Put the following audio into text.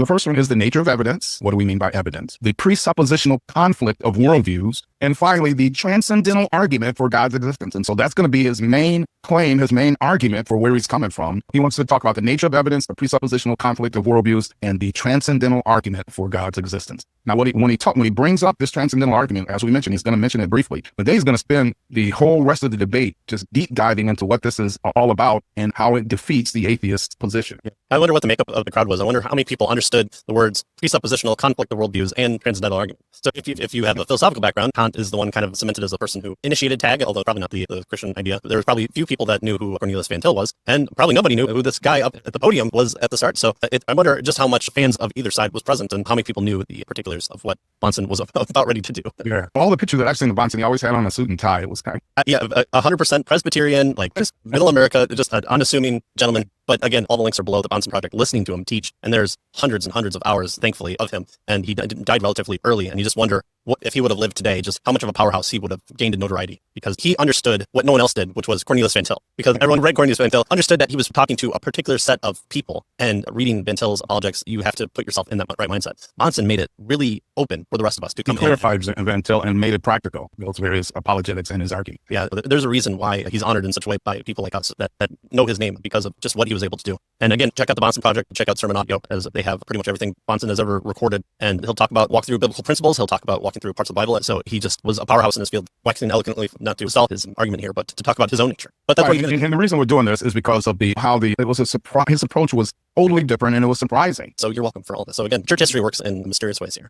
The first one is the nature of evidence. What do we mean by evidence? The presuppositional conflict of worldviews. And finally, the transcendental argument for God's existence. And so that's going to be his main claim, his main argument for where he's coming from. He wants to talk about the nature of evidence, the presuppositional conflict of worldviews, and the transcendental argument for God's existence. Now, when he brings up this transcendental argument, as we mentioned, he's going to mention it briefly, but then he's going to spend the whole rest of the debate just deep diving into what this is all about and how it defeats the atheist position. Yeah. I wonder what the makeup of the crowd was. I wonder how many people understood the words presuppositional conflict of worldviews and transcendental argument. So if you have a philosophical background, Kant is the one kind of cemented as the person who initiated tag, although probably not the Christian idea. There was probably few people that knew who Cornelius Van Til was, and probably nobody knew who this guy up at the podium was at the start. So I wonder just how much fans of either side was present and how many people knew the particulars of what Bahnsen was about ready to do. Yeah. All the pictures that I've seen of Bahnsen, he always had on a suit and tie. It was kind of... 100% Presbyterian, like just middle America, just an unassuming gentleman. But again, all the links are below the Bahnsen Project, listening to him teach. And there's hundreds and hundreds of hours, thankfully, of him. And he died relatively early. And you just wonder what if he would have lived today, just how much of a powerhouse he would have gained in notoriety. Because he understood what no one else did, which was Cornelius Van Til. Because everyone who read Cornelius Van Til understood that he was talking to a particular set of people. And reading Van Til's Apologetics, you have to put yourself in that right mindset. Bahnsen made it really open for the rest of us to come in. He clarified Van Til and made it practical, those various apologetics and his argument. Yeah, there's a reason why he's honored in such a way by people like us that know his name because of just what he was able to do. And again, check out the Bahnsen Project, check out Sermon Audio, as they have pretty much everything Bahnsen has ever recorded. And he'll talk about walk through biblical principles. He'll talk about walking through parts of the Bible. So he just was a powerhouse in his field, waxing eloquently, not to sell his argument here, but to talk about his own nature. But that's right, and the reason we're doing this is because of it was a surprise. His approach was totally different and it was surprising. So you're welcome for all this. So again, church history works in mysterious ways here.